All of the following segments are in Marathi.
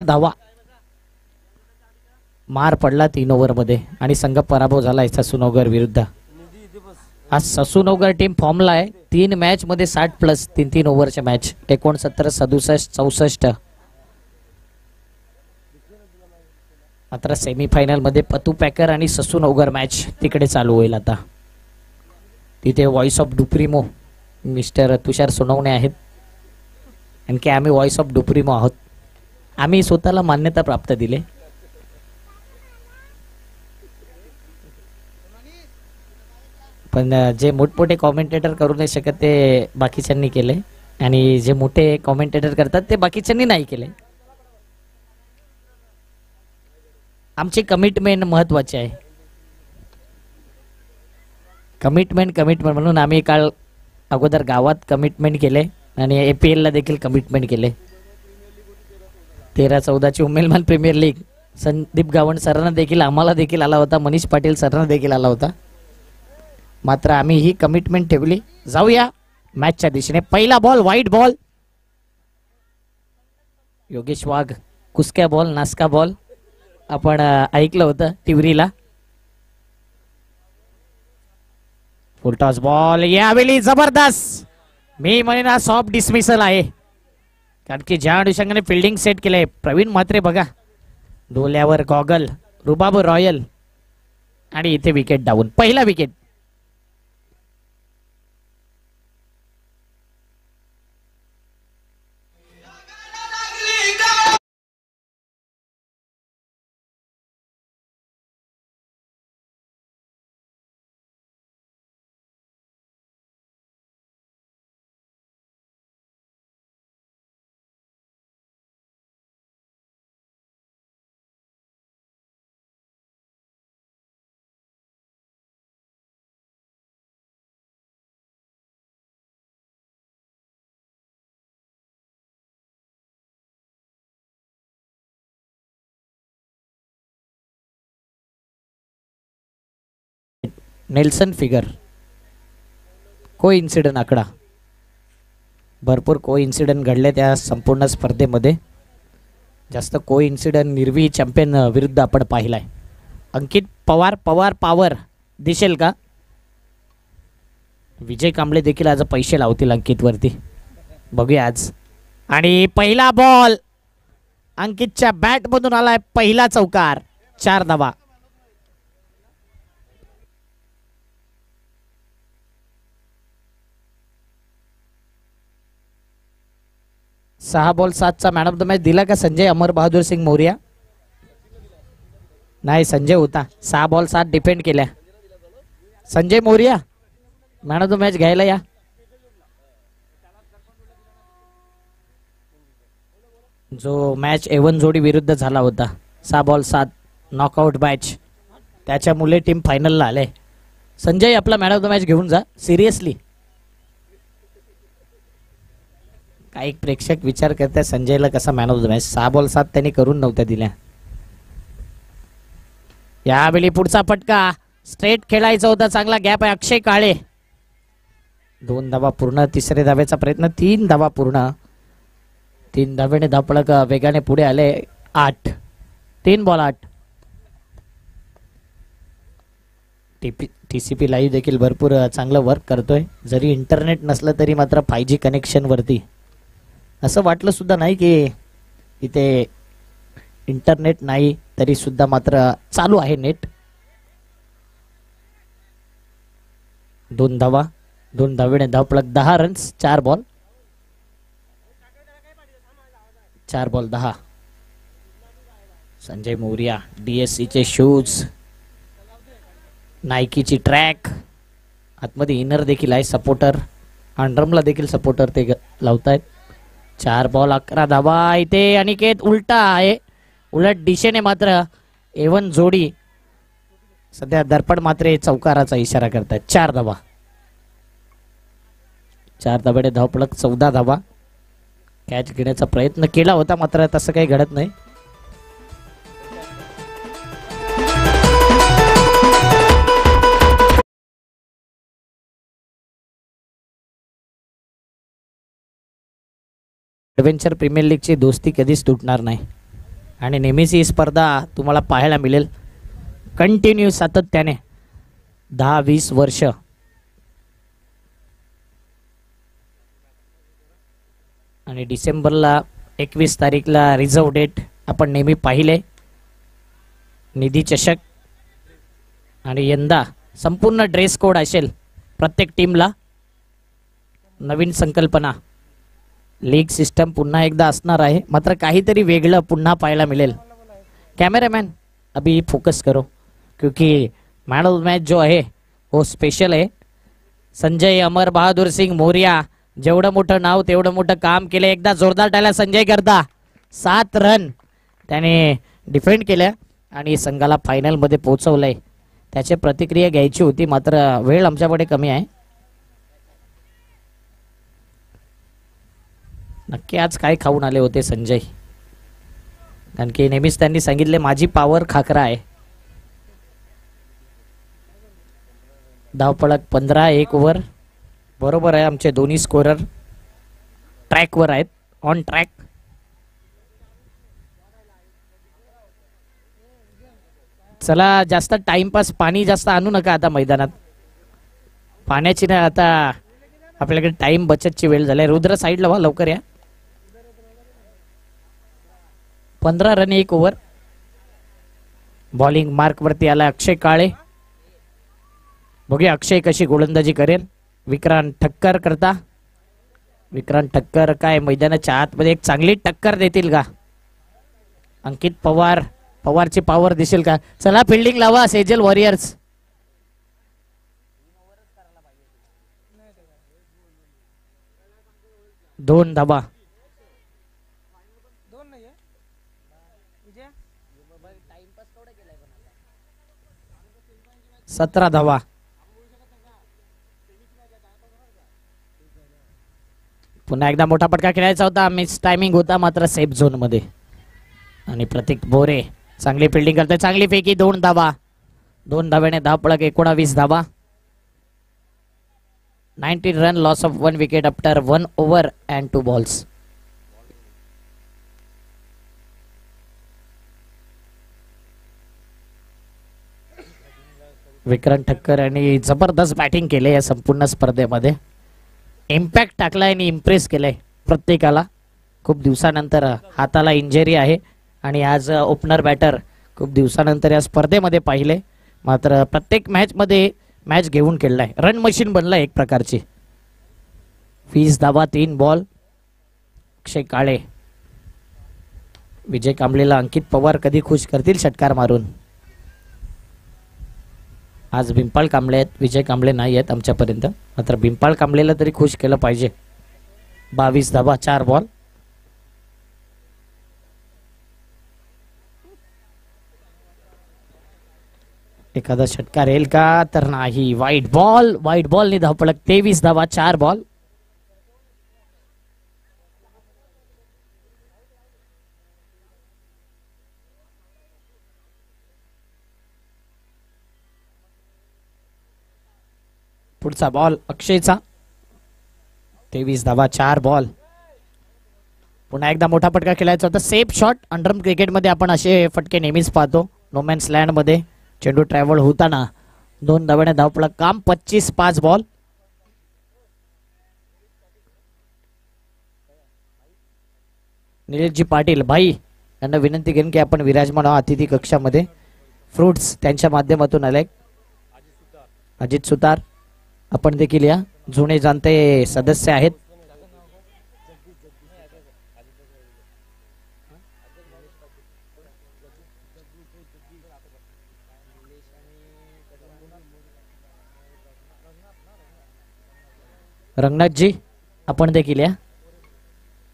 धावा मार पडला 3 ओव्हरमध्ये आणि संघ पराभव झाला ससूनगर विरुद्ध. आज ससूनगर टीम फॉर्मला आहे. 3 मॅच मध्ये 60+ 3-3 ओव्हरच्या मॅच 69, 67, 64. मात्र सेमीफायनल मध्ये पतू पॅकर आणि ससूनगर मॅच तिकडे चालू होईल. आता तिथे व्हॉइस ऑफ डुप्रिमो मिस्टर तुषार सोनवणे आहेत. आणखी आम्ही व्हॉइस ऑफ डुप्रिमो आहोत. आम्ही स्वतःला मान्यता प्राप्त दिले. पण जे मोठमोठे कॉमेंटेटर करू नाही शकत ते बाकीच्यांनी केले आणि जे मोठे कॉमेंटेटर करतात ते बाकीच्यांनी नाही केले. आमची कमिटमेंट महत्वाची आहे. कमिटमेंट म्हणून आम्ही काल अगोदर गावात कमिटमेंट केले आणि APL ला देखील कमिटमेंट केले. 13-14 उमेलमान प्रीमियर लीग संदीप गावंड सरांना देखील आम्हाला देखील आला होता. मनीष पाटील सरांना देखील आला होता. मात्र आम्ही ही कमिटमेंट ठेवली. जाऊया मॅचच्या दिशेने. पहिला बॉल वाईट बॉल. योगेश वाघ कुसक्या बॉल नासका बॉल आपण ऐकलं होतं टिवरीला. फुलटॉस बॉल यावेळी जबरदस्त. मी म्हणेन सॉफ्ट डिसमिसल आहे कारण की ज्या अनुषंगाने फिल्डिंग सेट केलंय प्रवीण म्हात्रे बघा. डोल्यावर गॉगल रुबाब रॉयल आणि इथे विकेट डाऊन. पहिला विकेट. नेल्सन फिगर को इन्सिडेंट आकडा. भरपूर को इन्सिडेंट घडले त्या संपूर्ण स्पर्धेमध्ये. जास्त को इन्सिडेंट निर्वी चॅम्पियन विरुद्ध आपण पाहिलाय. अंकित पवार पावर दिसेल का? विजय कांबळे देखील आज पैसे लावतील अंकित वरती. बघूया आज. आणि पहिला बॉल अंकितच्या बॅट मधून आलाय. पहिला चौकार. 4 धावा. 6 बॉल 7चा मॅन ऑफ द मॅच दिला का संजय अमर बहादूर सिंग मौर्या? नाही संजय होता. 6 बॉल 7 डिफेंड केल्या. Sanjay Maurya man of the match घ्यायला या. जो मॅच एवन जोडी विरुद्ध झाला होता 6 बॉल 7 नॉकआउट मॅच त्याच्यामुळे टीम फायनलला आले. संजय आपला मॅन ऑफ द मॅच घेऊन जा. सिरियसली काही प्रेक्षक विचार करतात संजयला कसा man of the match. 6 ball 7 त्यांनी करून नव्हत्या दिल्या. यावेळी पुढचा फटका स्ट्रेट खेळायचा होता. चांगला गॅप आहे. अक्षय काळे 2 धावा पूर्ण. तिसरे धावेचा प्रयत्न. 3 धावा पूर्ण. 3 धावेने धावपळक वेगाने पुढे आले. 8 3 बॉल 8. TCP लाईव्ह देखील भरपूर चांगलं वर्क करतोय. जरी इंटरनेट नसलं तरी मात्र 5G कनेक्शन वरती. असं वाटलं सुद्धा नाही की इथे इंटरनेट नाही तरी सुद्धा मात्र चालू आहे नेट. 2 धावा 2 धावेने धावपळक. 10 runs 4 ball. 4 ball 10. Sanjay Maurya DSC चे शूज नायकीची ट्रॅक आतमध्ये इनर देखील आहे. सपोर्टर अंडरमला देखील सपोर्टर ते लावतायत. 4 बॉल 11 धावा. इथे अनिकेत उलटा आहे. उलट दिशेने मात्र एवन जोडी सध्या दर्पण मात्र चौकाराचा इशारा करतायत. 4 धावा. 4 धावेने धावपळक. 14 धावा. कॅच घेण्याचा प्रयत्न केला होता मात्र तसं काही घडत नाही. ॲडव्हेंचर प्रीमियर लीगची दोस्ती कधीच तुटणार नाही. आणि नेहमीच ही स्पर्धा तुम्हाला पाहायला मिळेल कंटिन्यू सातत्याने 10-20 वर्ष. आणि डिसेंबरला 21 तारीखला रिझर्व डेट आपण नेहमी पाहिले निधी चषक. आणि यंदा संपूर्ण ड्रेस कोड असेल प्रत्येक टीमला. नवीन संकल्पना लीग सिस्टम पुन्हा एकदा असणार आहे मात्र काहीतरी वेगळं पुन्हा पाहायला मिळेल. कैमरामैन अभी फोकस करो क्योंकि मैन ऑफ द मैच जो है वो स्पेशल है. संजय अमर बहादूर सिंग मोरिया जेवढं मोठं नाव तेवढं मोठं काम केलं. एकदा जोरदार टाळ्या संजय करता. 7 रन त्याने डिफेंड केल्या आणि संघाला फायनलमध्ये पोहोचवलंय. त्याची प्रतिक्रिया घ्यायची होती मात्र वेळ आमच्याकडे कमी आहे. नक्की आज काय खाऊन आले होते संजय? कारण की नेहमीच त्यांनी सांगितले माझी पावर खाकरा आहे. धावपळक 15 1 ओव्हर. बरोबर आहे आमचे दोन्ही स्कोरर ट्रॅकवर आहेत ऑन ट्रॅक. चला जास्त टाइमपास पाणी जास्त आणू नका आता मैदानात. पाण्याची ना आता आपल्याकडे टाइम बचतची वेळ झाली. रुद्र साईडला व्हा लवकर या. 15 रन 1 ओव्हर. बॉलिंग मार्क वरती आला अक्षय काळे. बघूया अक्षय कशी गोलंदाजी करेल. विक्रांत ठक्कर करता. विक्रांत ठक्कर काय मैदानाच्या आतमध्ये एक चांगली टक्कर देतील का? अंकित पवार पवारची पॉवर दिसेल का? चला फिल्डिंग लावा सेजल वॉरियर्स. दोन धाबा. 17 धावा. पुन्हा एकदा मोठा पटका खेळायचा होता. मिस टायमिंग होता मात्र सेफ झोन मध्ये. आणि प्रतीक बोरे चांगली फिल्डिंग करतोय. चांगली पैकी 2 धावा. 2 धाव्याने धावपळक 19 धावा. 19 run loss of 1 wicket after 1 over and 2 balls. Vikrant Thakkar यांनी जबरदस्त बॅटिंग केले या संपूर्ण स्पर्धेमध्ये. इम्पॅक्ट टाकलाय आणि इम्प्रेस केलंय प्रत्येकाला. खूप दिवसानंतर हाताला इंजरी आहे आणि आज ओपनर बॅटर खूप दिवसानंतर या स्पर्धेमध्ये पाहिले मात्र प्रत्येक मॅचमध्ये मॅच घेऊन खेळलाय. रन मशीन बनलाय एक प्रकारची. 20 धावा 3 बॉल. अक्षय काळे विजय कांबळेला अंकित पवार कधी खुश करतील षटकार मारून. आज बिंपाळ कांबळे आहेत विजय कांबळे नाही आहेत आमच्यापर्यंत मात्र बिंपाळ कांबळेला तरी खुश केलं पाहिजे. 22 धावा 4 बॉल. एखादा षटकार येईल का तर नाही. वाईट बॉल नि धावपळक. 23 धावा 4 बॉल. पुढचा बॉल अक्षयचा. 23 धावा 4 बॉल. पुन्हा एकदा मोठा फटका खेळायचा होता. Safe shot. अंडरम क्रिकेटमध्ये आपण असे फटके नेहमीच पाहतो. नोमॅन्स लँड मध्ये चेंडू ट्रॅव्हल होताना 2 धाव्याने धावपळक काम. 25 5 बॉल. निलेशजी पाटील भाई यांना विनंती करेन की आपण विराजमान अतिथी कक्षामध्ये. फ्रुट्स त्यांच्या माध्यमातून आले. अजित सुतार आपण देखील या जुने जाणते सदस्य आहेत. रंगनाथजी आपण देखील या.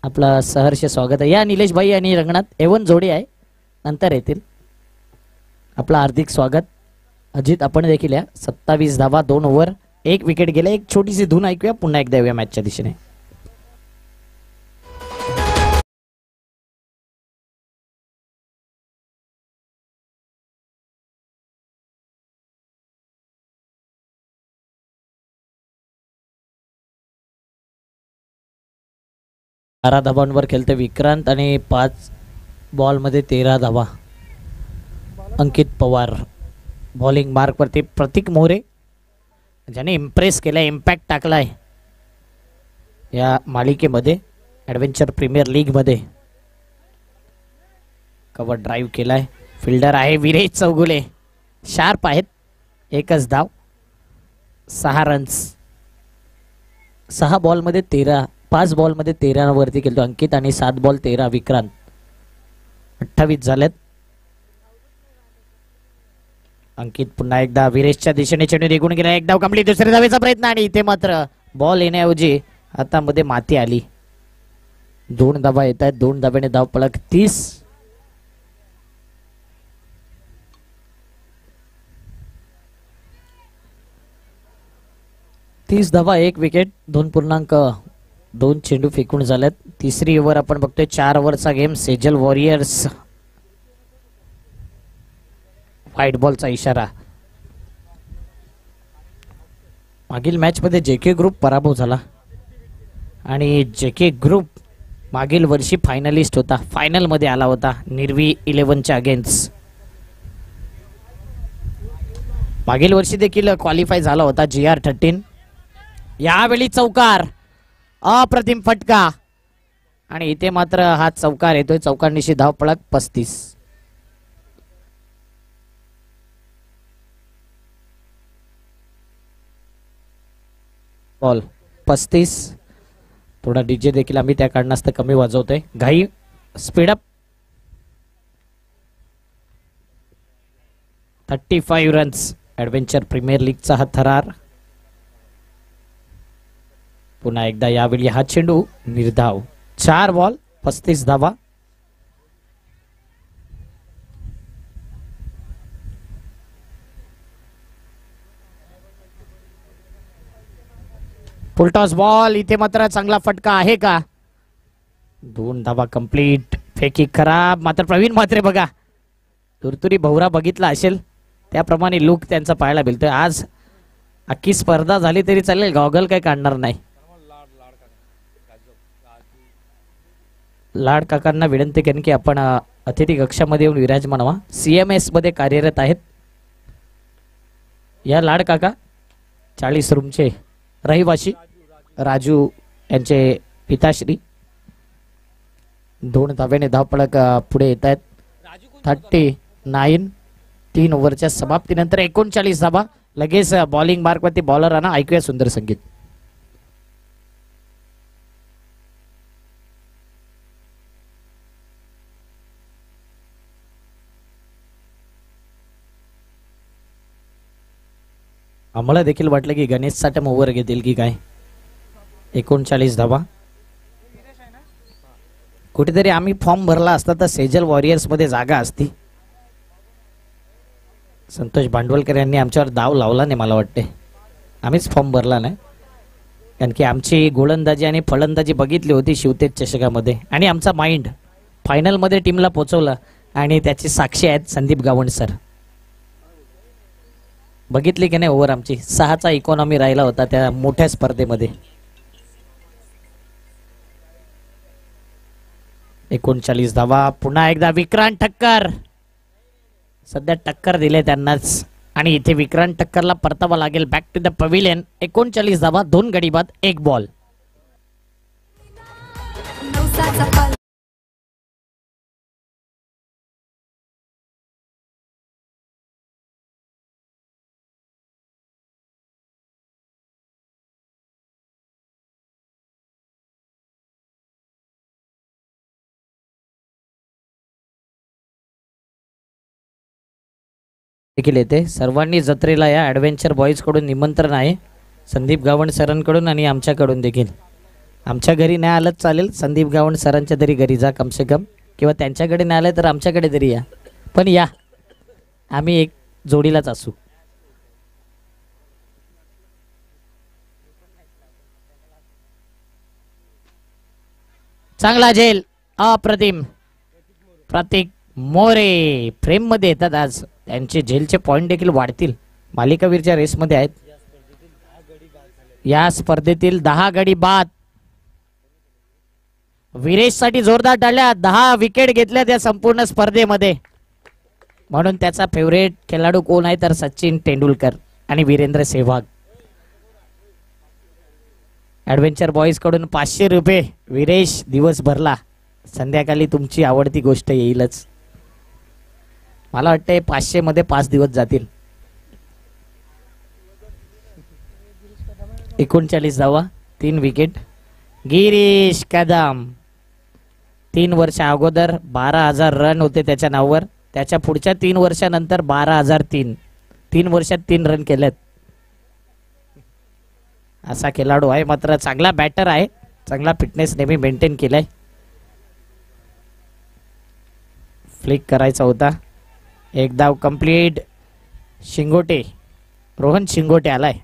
आपला सहर्ष स्वागत आहे. या निलेश भाई आणि रंगनाथ एवन जोडी आहे नंतर येतील. आपलं हार्दिक स्वागत. अजित आपण देखील या. 27 धावा 2 ओव्हर 1 विकेट गेले. एक छोटीशी धून ऐकूया पुन्हा एकदा येऊया मॅचच्या दिशेने. बारा धाबांवर खेळते विक्रांत आणि 5 बॉलमध्ये 13 धावा. अंकित पवार बॉलिंग मार्कवरती. प्रतीक मोरे ज्याने इम्प्रेस केलाय, इम्पॅक्ट टाकलाय या मालिकेमध्ये, ॲडव्हेंचर प्रीमियर लीगमध्ये. कव्हर ड्राईव्ह केलाय. फिल्डर आहे विरेश चौगुले, शार्प आहेत. एकच धाव, 6 रन्स. 6 बॉलमध्ये 13, 5 बॉलमध्ये 13 वरती केलं अंकित आणि 7 बॉल 13 विक्रांत. 28 झालेत. अंकित पुन्हा एकदा विरेशच्या दिशेने चेंडू निघून गेला. एक धाव कंप्लीट. दुसऱ्या धावेचा प्रयत्न आणि इथे मात्र बॉल येण्याऐवजी हातामध्ये माती आली. 2 धावा येत आहेत. 2 धाव्याने धाव पळक 30. धावा, 1 विकेट, 2.2 चेंडू फेकून झाल्यात. तिसरी ओव्हर आपण बघतोय. 4 ओव्हरचा गेम. सेजल वॉरियर्स. व्हाईट बॉलचा इशारा. मागील मॅच मध्ये जेके ग्रुप पराभव झाला आणि जेके ग्रुप मागील वर्षी फायनलिस्ट होता, फायनल मध्ये आला होता निर्वी 11च्या अगेन्स्ट. मागील वर्षी देखील क्वालिफाय झाला होता GR13. यावेळी चौकार, अप्रतिम फटका आणि इथे मात्र हा चौकार येतोय. चौकारनिशी धाव पळक 35. बॉल 35. थोडा डीजे देखील आम्ही त्या कारणास्तव कमी वाजवतोय. घाई, स्पीडअप. 35 रन्स. ॲडव्हेंचर प्रीमियर लीगचा हा थरार. पुन्हा एकदा यावेळी हा चेंडू निर्धाव. 4 बॉल 35 धावा. Full toss ball. इथे मात्र चांगला फटका आहे का? 2 धावा कंप्लीट. फेकी खराब. मात्र प्रवीण म्हात्रे बघा, तुरतुरी भवरा बघितला असेल त्याप्रमाणे लुक त्यांचा पाहायला मिळतोय. आज अख्खी स्पर्धा झाली तरी चालेल, गॉगल काय काढणार नाही. लाड काकांना विनंती करेन की आपण अतिथी कक्षामध्ये येऊन विराजमान व्हा. CMS मध्ये कार्यरत आहेत या लाड काका. 40 रूमचे रहिवासी राजू यांचे पिताश्री. 2 धाव्याने धावपळक पुढे येत आहेत. 39. 3 ओव्हरच्या समाप्तीनंतर 39 धावा. लगेच बॉलिंग मार्कवरती बॉलर आणा. ऐकूया सुंदर संगीत. आम्हाला देखील वाटलं की गणेश साठम ओव्हर घेतील की काय. 39 धावा. कुठेतरी आम्ही फॉर्म भरला असता तर सेजल वॉरियर्स मध्ये जागा असती. संतोष भांडवलकर यांनी आमच्यावर दाव लावला नाही मला वाटते. आम्हीच फॉर्म भरला नाही, कारण की आमची गोलंदाजी आणि फलंदाजी बघितली होती शिवतेज चषकामध्ये आणि आमचा माइंड फायनल मध्ये टीमला पोहोचवला आणि त्याची साक्षी आहेत संदीप गावंड सर. बघितली की नाही ओव्हर आमची. 6चा इकॉनॉमी राहिला होता त्या मोठ्या स्पर्धेमध्ये. 39 धावा. पुन्हा एकदा विक्रांत ठक्कर. सध्या टक्कर दिले त्यांनाच आणि इथे विक्रांत ठक्करला परतावा लागेल बॅक टू द पवेलियन. 39 धावा, 2 गडी बाद, 1 बॉल. देखील येते. सर्वांनी जत्रेला या. ॲडव्हेंचर बॉईज कडून निमंत्रण आहे, संदीप गावंड सरांकडून आणि आमच्याकडून देखील. आमच्या घरी नाही आलं चालेल, संदीप गावंड सरांच्या तरी घरी जा कम से कम, किंवा त्यांच्याकडे नाही आलं तर आमच्याकडे तरी या. पण या, आम्ही एक जोडीलाच असू. चांगला झेल, अप्रतिम. प्रतीक मोरे फ्रेम मध्ये येतात आज. त्यांचे झेलचे पॉइंट देखील वाढतील. मालिकावीरच्या रेसमध्ये आहेत. या स्पर्धेतील 10 गडी बाद. वीरेशसाठी जोरदार टाळ्या. 10 विकेट घेतल्या त्या संपूर्ण स्पर्धेमध्ये. म्हणून त्याचा फेवरेट खेळाडू कोण आहे तर सचिन तेंडुलकर आणि वीरेंद्र सेहवाग. ऍडव्हेंचर बॉईज कडून 500 रुपये. वीरेश दिवस भरला, संध्याकाळी तुमची आवडती गोष्ट येईलच. मला वाटतंय 500 मध्ये 5 दिवस जातील. 39 धावा, 3 विकेट. गिरीश कदम 3 वर्ष अगोदर 12,000 रन होते त्याच्या नावावर. त्याच्या पुढच्या 3 वर्षानंतर 12,003. 3 वर्षात 3 रन केलेत. असा खेळाडू आहे. मात्र चांगला बॅटर आहे, चांगला फिटनेस नेहमी मेंटेन केलाय. फ्लिक करायचा होता. एक धाव कंप्लीट. शिंगोटे, रोहन शिंगोटे आलाय.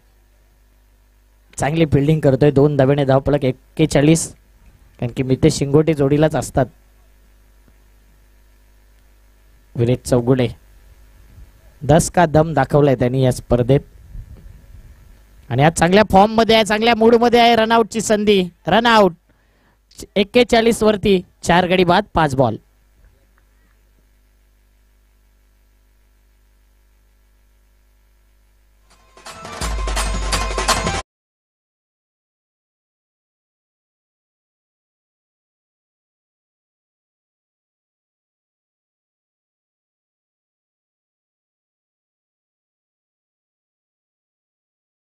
चांगली फिल्डिंग करतोय. 2 धावेने धावफलक 41. कारण की मितेश शिंगोटे जोडीलाच असतात. विरेश चौगुले 10 का दम दाखवलाय त्यांनी या स्पर्धेत. आणि आज चांगल्या फॉर्म मध्ये आहे, चांगल्या मूड मध्ये आहे. रनआउटची संधी. रनआउट 41 वरती. 4 गडी बाद 5 बॉल.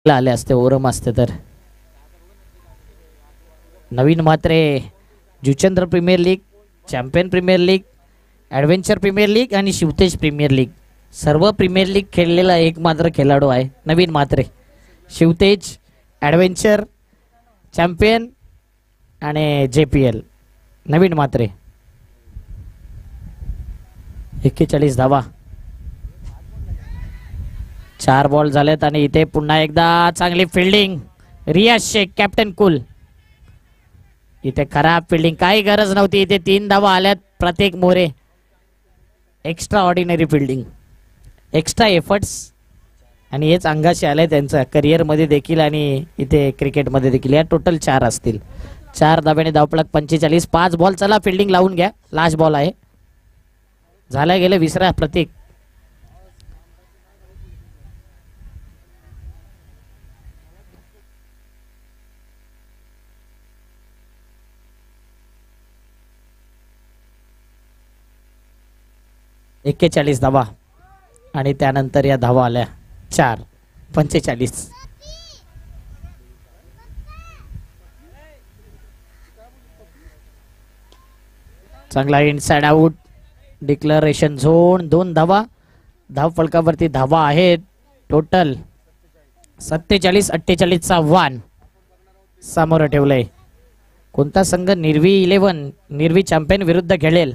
आले असते, ओरम असते तर. Naveen Matre Juchandra premier league, champion premier league, adventure premier league आणि शिवतेज प्रीमियर लीग, सर्व प्रीमियर लीग खेळलेला एक मात्र खेळाडू आहे नवीन मात्रे. शिवतेज, ॲडव्हेंचर, चॅम्पियन आणि JPL. नवीन मात्रे. 41 धावा, 4 बॉल झालेत. आणि इथे पुन्हा एकदा चांगली फिल्डिंग. रियाज शेख, कॅप्टन कुल. इथे खराब फिल्डिंग, काही गरज नव्हती. इथे 3 धावा आल्यात प्रत्येक More. Extra ordinary fielding, extra efforts. आणि हेच अंगाशी आलंय त्यांचं करिअरमध्ये देखील आणि इथे क्रिकेटमध्ये देखील. या टोटल 4 असतील. 4 धाब्याने धावफलक 45. 5 बॉल. चला फिल्डिंग लावून घ्या. लास्ट बॉल आहे. झाला गेले विसरा प्रतीक. एक्केचाळीस धावा आणि त्यानंतर या धावा आल्या 4. 45. चांगला इनसाइड आउट. Declaration zone. 2 धावा. धाव फलकावरती धावा आहेत टोटल 47. 48चा वान समोर ठेवलंय. कोणता संघ निर्वी 11 निर्वी चॅम्पियन विरुद्ध खेळेल?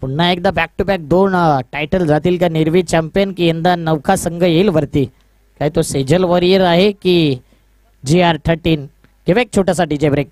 पुन्हा एकदा बॅक टू बॅक 2 टायटल जातील का निर्वी चॅम्पियन, की यंदा नौका संघ येईल वरती? काय तो सेजल वॉरियर आहे की GR13? किंवा एक छोटासा डीजे ब्रेक.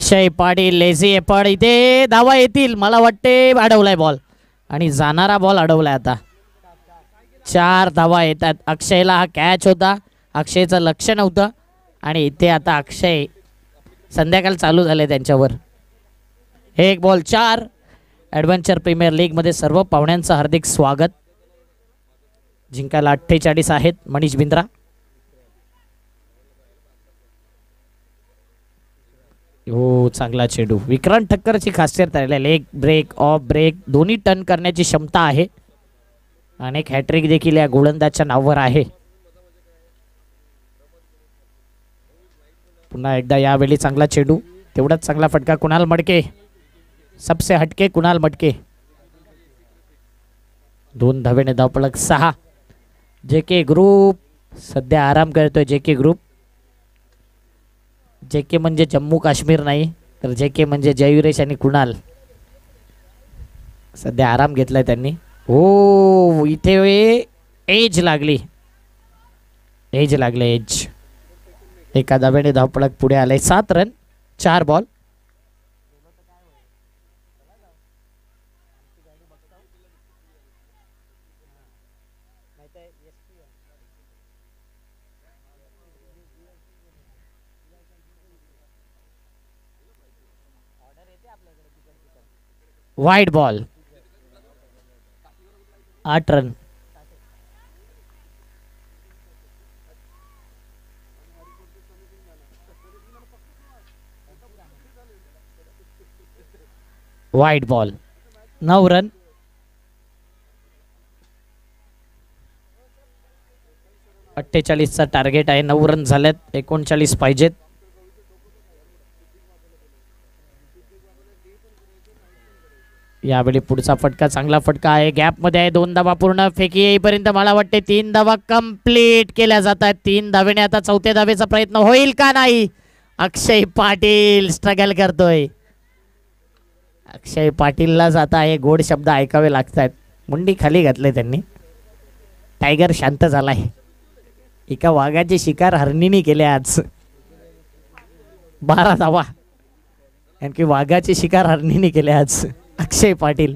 अक्षय पाटील लेझी एफर्ट, इथे धावा येतील मला वाटते. अडवलाय बॉल आणि जाणारा बॉल अडवलाय. आता 4 धावा येतात. अक्षयला हा कॅच होता, अक्षयचं लक्ष नव्हतं आणि इथे आता अक्षय संध्याकाळ चालू झाले त्यांच्यावर. 1 बॉल 4. ॲडव्हेंचर प्रीमियर लीग मध्ये सर्व पाहुण्यांचं हार्दिक स्वागत. जिंकायला 48 आहेत मनीष बिंद्रा. हो चांगला चेंडू. विक्रांत ठक्करची खासियत आहे लेग ब्रेक ऑफ ब्रेक दोन्ही टर्न करण्याची क्षमता आहे. अनेक हॅट्रिक देखील या गोलंदाजच्या नावावर आहे. पुन्हा एकदा यावेळी चांगला चेंडू, तेवढाच चांगला फटका. कुणाल मडके सबसे हटके कुणाल मडके. 2 धावेने धावपळक 6. जेके ग्रुप सध्या आराम करतोय. जेके ग्रुप, जेके म्हणजे जम्मू काश्मीर नाही तर जेके म्हणजे जयुरेश आणि कुणाल. सध्या आराम घेतलाय त्यांनी. हो इथे एज लागली, एज लागले एज. एका धावेने धावपळक पुढे आले. 7 run 4 ball. Wide ball 8 run. Wide ball 9 run. 48चा टार्गेट आहे. 9 रन झालेत, 39 पाहिजेत. यावेळी पुढचा फटका चांगला फटका आहे. गॅप मध्ये आहे. 2 धावा पूर्ण फेकी येईपर्यंत मला वाटते 3 धावा कंप्लीट केल्या जातात. 3 धावेने आता 4थ्या धावेचा प्रयत्न होईल का नाही. अक्षय पाटील स्ट्रगल करतोय. अक्षय पाटीललाच आता हे गोड शब्द ऐकावे लागतात. मुंडी खाली घातले त्यांनी. टायगर शांत झालाय. एका वाघाची शिकार हरणीने केले आज. 12 धावा आणखी वाघाची शिकार हरणीने केले आज. अक्षय पाटील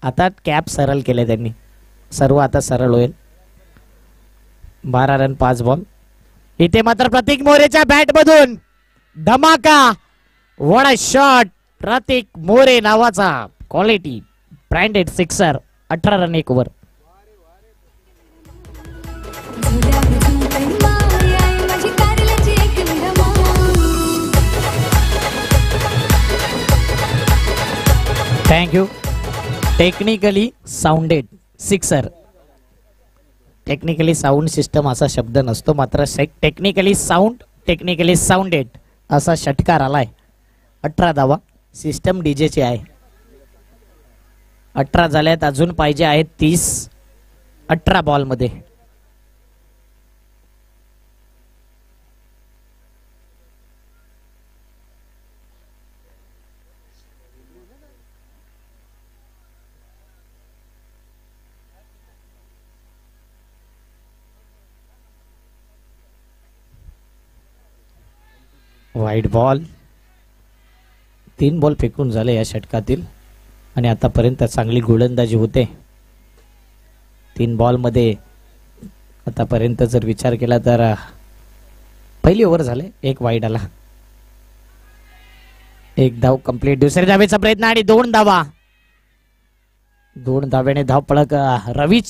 आता कॅप सरळ केले त्यांनी. सर्व आता सरळ होईल. 12 रन 5 बॉल. इथे मात्र प्रतीक मोरेच्या बॅट मधून धमाका. What a shot. Pratik More नावाचा quality branded sixer. 18 run 1 over. Thank you. Technically sounded sixer. Technically sound system असा शब्द नसतो, मात्र टेक्निकली साऊंडेड असा षटकार आलाय. 18 धावा. सिस्टम डीजेची आहे. 18 झाल्यात, अजून पाहिजे आहेत 30 18 बॉल मध्ये. Wide ball. 3 बॉल फेकून झाले या षटकातील आणि आतापर्यंत चांगली गोलंदाजी होते. 3 बॉल मध्ये आतापर्यंत जर विचार केला तर पहिली ओव्हर झाले. 1 वाईड आला. 1 धाव कंप्लीट. दुसऱ्या धावेचा प्रयत्न आणि 2 धावा. 2 धाव्याने धाव पळक. रवी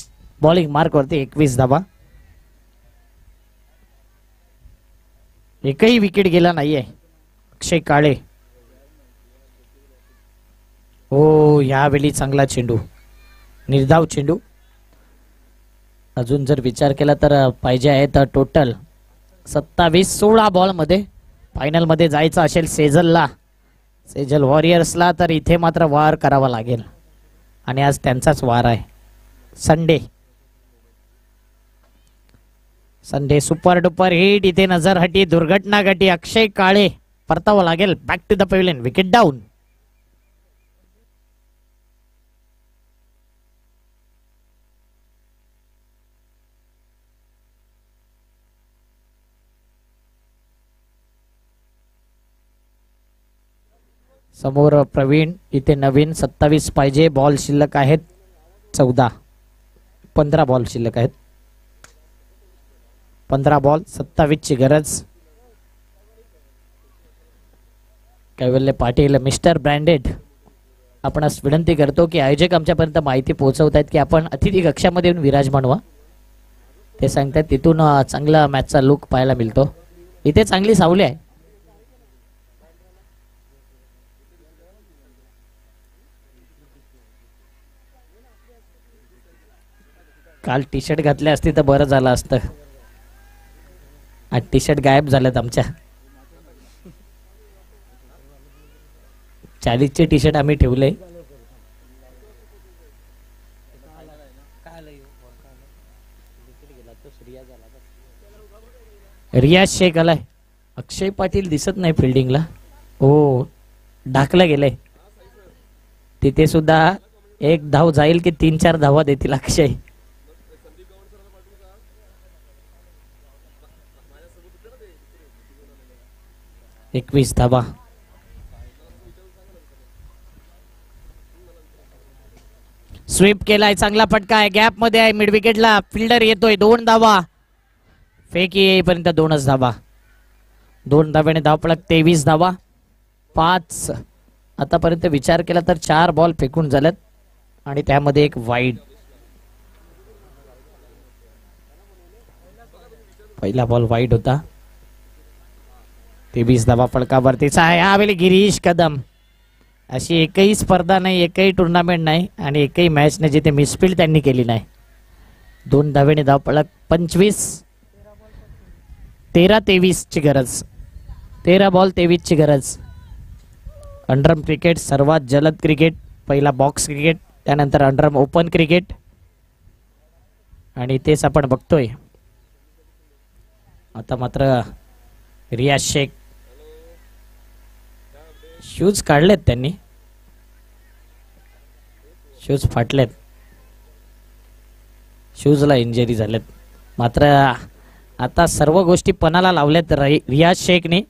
बॉलिंग मार्क वरती. 21 धावा. एकही विकेट गेला नाहीये. अक्षय काळे. हो यावेळी चांगला चेंडू, निर्धाव चेंडू. अजून जर विचार केला तर पाहिजे आहेत टोटल 27-16 बॉल मध्ये. फायनल मध्ये जायचं असेल सेजल वॉरियर्सला तर इथे मात्र वार करावा लागेल आणि आज त्यांचाच वार आहे. Sunday super duper hit. इथे नजर हटी, दुर्घटना घटी. अक्षय काळे परतावं लागेल. Back to the pavilion. Wicket down. समोर प्रवीण, इथे नवीन 27 पाहिजे. बॉल शिल्लक आहेत 14, 15 बॉल शिल्लक आहेत. 15 बॉल 27 ची गरज. कैवल्य पाटील, मिस्टर ब्रँडेड, आपणास विनंती करतो की आयोजक आमच्यापर्यंत माहिती पोहोचवत आहेत की आपण अतिथी कक्षामध्ये येऊन विराजमान व्हा. ते सांगतात तिथून चांगला मॅचचा लुक पाहायला मिळतो. इथे चांगली सावली आहे. काल टी शर्ट घातले असते तर बरं झालं असतं. आज टी शर्ट गायब झालेत आमच्या. 40चे टी शर्ट आम्ही ठेवले. रियाज शेख आलाय. अक्षय पाटील दिसत नाही फिल्डिंगला. हो, ढाकलं गेलंय. तिथे सुद्धा एक धाव जाईल की 3-4 धावा देतील अक्षय. एकवीस धावा. स्वीप केलाय, चांगला फटका आहे, गॅप मध्ये आहे, मिड विकेटला फिल्डर येतोय. 2 धावा. फेक येईपर्यंत 2च धावा. 2 धाव्याने धावपळक 23 धावा. 5 आतापर्यंत विचार केला तर 4 बॉल फेकून झालेत आणि त्यामध्ये एक वाईड. पहिला बॉल वाईड होता. 23 धावा फलकावरतीचा आहे. यावेळी गिरीश कदम. अशी एकही स्पर्धा नाही, एकही टुर्नामेंट नाही आणि एकही मॅच नाही जिथे मिसफील्ड त्यांनी केली नाही. 2 धावेने धाव फलक 25. 13-23 ची गरज. 13 बॉल 23 ची गरज. अंडरम क्रिकेट सर्वात जलद क्रिकेट. पहिला बॉक्स क्रिकेट, त्यानंतर अंडरम ओपन क्रिकेट आणि तेच आपण बघतोय. आता मात्र रियाज शेख शूज काढलेत त्यांनी. शूज फाटलेत. शूजला इंजरी झालेत. मात्र आता सर्व गोष्टी पणाला लावल्यात रियाज शेखने.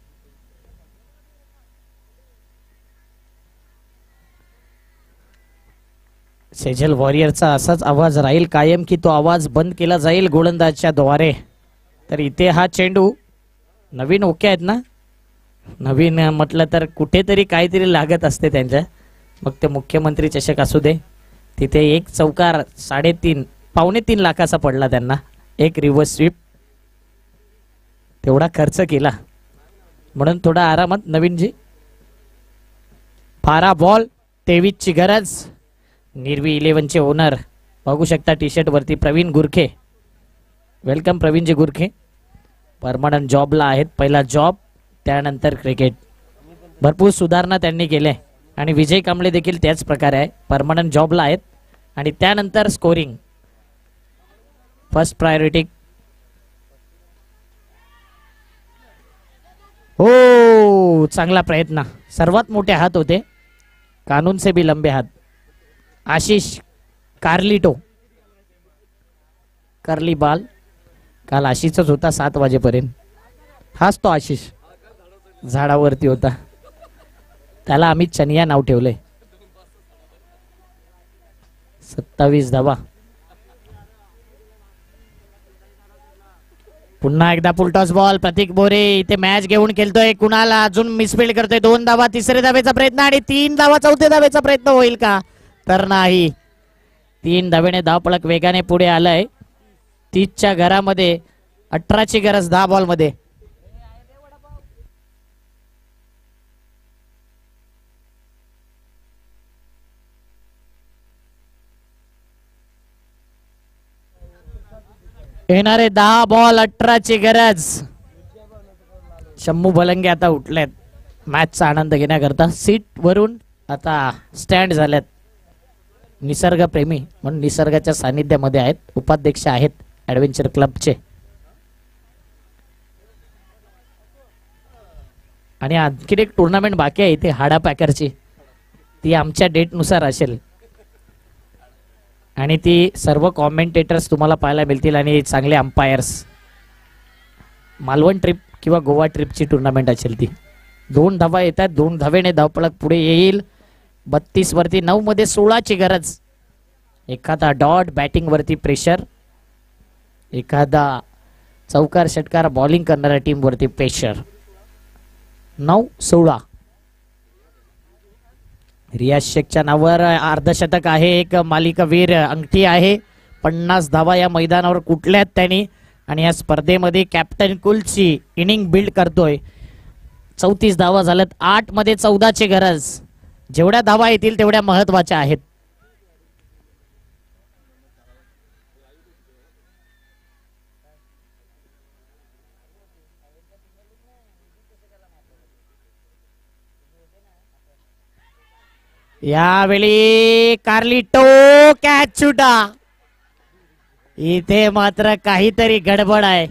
सेजल वॉरियरचा असाच आवाज राहील कायम की तो आवाज बंद केला जाईल गोलंदाजच्या द्वारे. तर इथे हा चेंडू नवीन ओके आहेत ना. नवीन म्हटलं तर कुठेतरी काहीतरी लागत असते त्यांच्या. मग ते मुख्यमंत्री चषक असू दे, तिथे एक चौकार 3.5 पावणे 3 लाखाचा पडला त्यांना. एक रिव्हर्स स्वीप, तेवढा खर्च केला म्हणून थोडा आरामात नवीनजी. 12 बॉल 23 ची गरज. निर्वी 11 चे ओनर बघू शकता टी शर्ट वरती प्रवीण गुरखे. वेलकम प्रवीणजी गुरखे. परमनंट जॉबला आहेत. पहिला जॉब, त्यानंतर क्रिकेट. भरपूर सुधारणा त्यांनी केल्या आणि विजय कांबळे देखील त्याच प्रकारे आहे. परमनंट जॉबला आहेत आणि त्यानंतर स्कोरिंग फर्स्ट प्रायोरिटी. हो, चांगला प्रयत्न. सर्वात मोठे हात होते, कानून से भी लंबे हात. आशिष कार्लिटो. कर्ली बाल काल आशिषच होता 7 वाजेपर्यंत. हाच तो आशिष झाडावरती होता. त्याला आम्ही चनिया नाव ठेवलंय. 27 धावा. पुन्हा एकदा फुलटॉस बॉल. प्रतीक बोरे इथे मॅच घेऊन खेळतोय. कुणाला अजून मिसफील्ड करतोय. 2 धावा. 3रे धावेचा प्रयत्न आणि 3 धावा. 4थ्या धावेचा प्रयत्न होईल का? तर नाही. 3 धावेने धावपळक वेगाने पुढे आलाय. 30च्या घरामध्ये 18ची गरज 10 बॉल मध्ये. येणारे 10 बॉल 18ची गरज. शंभू भलंगे आता उठलेत मॅचचा आनंद घेण्याकरता. सीट वरून आता स्टँड झालेत. निसर्गप्रेमी म्हणून निसर्गाच्या सानिध्यामध्ये आहेत. उपाध्यक्ष आहेत ऍडव्हेंचर क्लबचे. आणि आणखी एक टुर्नामेंट बाकी आहे इथे हाडा पॅकरची. ती आमच्या डेटनुसार असेल आणि ती सर्व कॉमेंटेटर्स तुम्हाला पाहायला मिळतील आणि चांगले अंपायर्स. मालवण ट्रिप किंवा गोवा ट्रिपची टुर्नामेंट असेल ती. 2 धावा येतात, 2 धावेने धावपळक पुढे येईल. 32 वरती 9 मध्ये 16ची गरज. एखादा डॉट बॅटिंग वरती प्रेशर, एखादा चौकार षटकार बॉलिंग करणाऱ्या टीम वरती प्रेशर. 9-16. रियाज शेखच्या नावावर अर्धशतक आहे, एक मालिकावीर अंगठी आहे. 50 धावा या मैदानावर कुठल्यात त्यांनी, आणि या स्पर्धेमध्ये कॅप्टन कुलची इनिंग बिल्ड करतोय. 34 धावा झाल्यात, 8 मध्ये 14ची गरज. जेवढ्या धावा येतील तेवढ्या महत्वाच्या आहेत. यावेळी कार्लिटो कॅच सुटा. इथे मात्र काहीतरी गडबड आहे.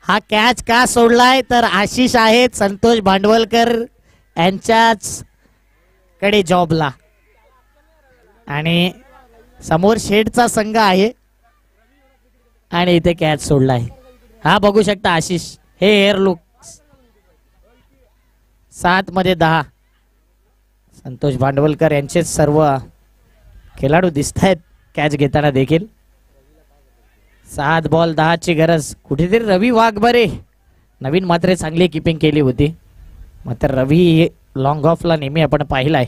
हा कॅच का सोडलाय तर आशिष आहेत संतोष भांडवलकर यांच्याच कडे जॉबला, आणि समोर शेडचा संघ आहे आणि इथे कॅच सोडलाय. हा बघू शकता आशिष, हे एअर लुक. 7 मध्ये 10. संतोष भांडवलकर यांचे सर्व खेळाडू दिसत आहेत कॅच घेताना देखील. 7 बॉल 10ची गरज. कुठेतरी रवी वाघबरे नवीन मात्र चांगली किपिंग केली होती, मात्र रवी लॉंग ऑफला नेहमी आपण पाहिलाय,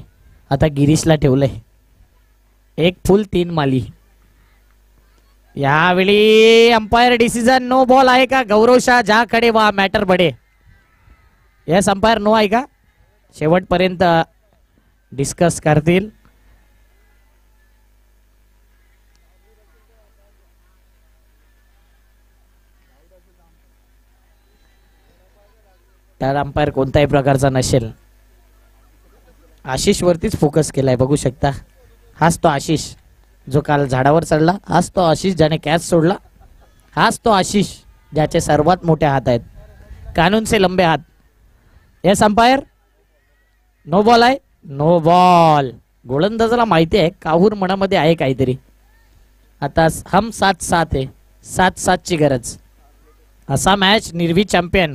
आता गिरीशला ठेवलंय. 1 फुल 3 माली. यावेळी अंपायर डिसिजन नो बॉल आहे का? गौरव शाह ज्याकडे वा मॅटर बडे. यस अंपायर नो आहे का? शेवटपर्यंत डिस्कस करतील. तर अंपायर कोणत्याही प्रकारचा नसेल. आशिष वरतीच फोकस केलाय बघू शकता. हाच तो आशिष जो काल झाडावर चढला, हाच तो आशिष ज्याने कॅच सोडला, हाच तो आशिष ज्याचे सर्वात मोठे हात आहेत, कानून से लंबे हात. यस अंपायर नो बॉल आहे. No ball. गोलंदाजाला माहिती आहे काहूर मनामध्ये आहे काहीतरी. आता हम 7-7 आहे, 7-7ची गरज. असा मॅच निर्वी चॅम्पियन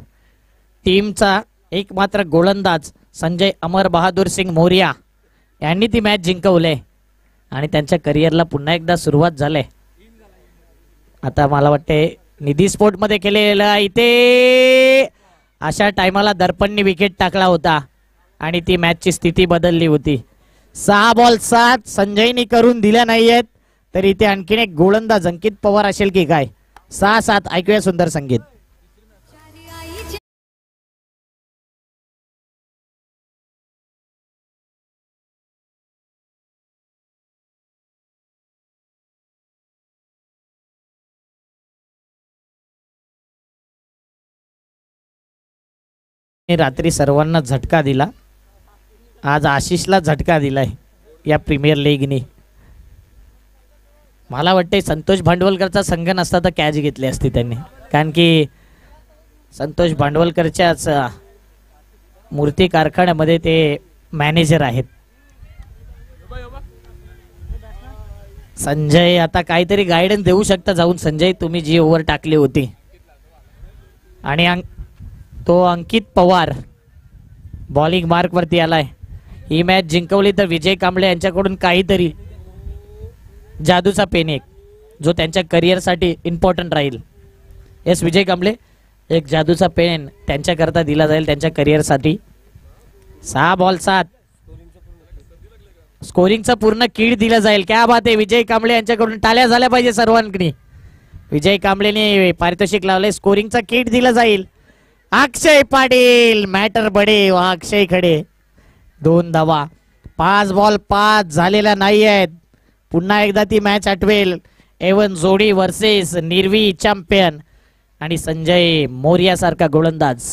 टीमचा एकमात्र गोलंदाज संजय अमर बहादूर सिंग मोरिया यांनी ती मॅच जिंकवले आणि त्यांच्या करिअरला पुन्हा एकदा सुरुवात झाली. आता मला वाटते निधी स्पोर्ट मध्ये केलेला इथे अशा टायमाला दर्पणनी विकेट टाकला होता आणि ती मॅचची स्थिती बदलली होती. 6 बॉल 7 संजयनी करून दिल्या नाहीयेत, तर इथे आणखीन एक गोलंदाज अंकित पवार असेल की काय. 6-7. ऐकूया सुंदर संगीत. रात्री सर्वांना झटका दिला, आज आशिषला झटका दिलाय या प्रीमियर लीगने. मला वाटते संतोष भांडवलकरचा संघ नसता तर कॅच घेतली असती त्यांनी, कारण की संतोष भांडवलकरच्याच मूर्ती कारखान्यामध्ये ते मॅनेजर आहेत. संजय आता काहीतरी गायडन्स देऊ शकता जाऊन. संजय तुम्ही जी ओव्हर टाकली होती, आणि तो अंकित पवार बॉलिंग मार्क वरती आलाय. ही मॅच जिंकवली तर विजय कांबळे यांच्याकडून काहीतरी जादूचा पेन एक जो त्यांच्या करिअरसाठी इम्पॉर्टंट राहील. येस विजय कांबळे, एक जादूचा पेन त्यांच्याकरता दिला जाईल त्यांच्या करिअरसाठी. 6 बॉल 7. स्कोरिंगचा पूर्ण किट दिला जाईल. क्या बात आहे. विजय कांबळे यांच्याकडून टाळ्या झाल्या पाहिजे सर्वांकडे. विजय कांबळेने पारितोषिक लावले, स्कोरिंगचा किट दिला जाईल. अक्षय पाटील मॅटर बडे व अक्षय खडे 2 धावा. 5 बॉल 5 झालेला नाही आहेत. पुन्हा एकदा ती मॅच आठवेल. एवन जोडी वर्सेस निर्वी चॅम्पियन आणि संजय मोरिया सारखा गोलंदाज.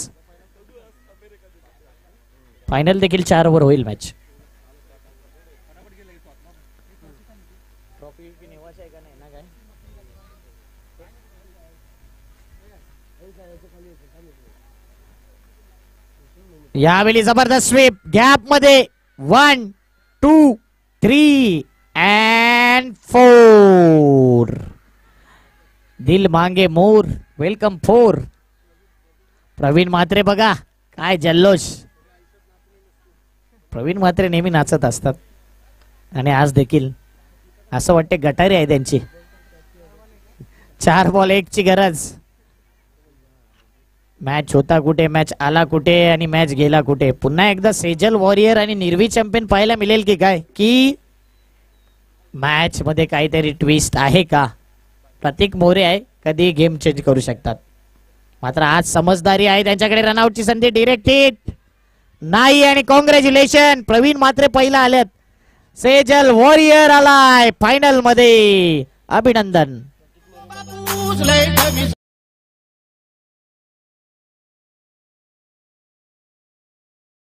फायनल देखील 4 ओव्हर होईल मॅच. यावेळी जबरदस्त स्वीप गॅप मध्ये 1 2 3 and 4. दिल मांगे मोर वेलकम 4. प्रवीण म्हात्रे बघा काय जल्लोष. प्रवीण म्हात्रे नेहमी नाचत असतात आणि आज देखील असं वाटते गटारी आहे त्यांची. 4 बॉल 1 ची गरज. मॅच होता कुठे, मॅच आला कुठे आणि मॅच गेला कुठे. पुन्हा एकदा सेजल वॉरियर आणि निर्वी चॅम्पियन पाहायला मिळेल की काय, की मॅच मध्ये काहीतरी ट्विस्ट आहे का. प्रतीक मोरे आहे, कधी गेम चेंज करू शकतात. मात्र आज समजदारी आहे त्यांच्याकडे. रनआउटची संधी, डायरेक्ट हिट नाही आणि कॉंग्रॅच्युलेशन, प्रवीण म्हात्रे पहिला आलेत. सेजल वॉरियर आलाय फायनल मध्ये, अभिनंदन.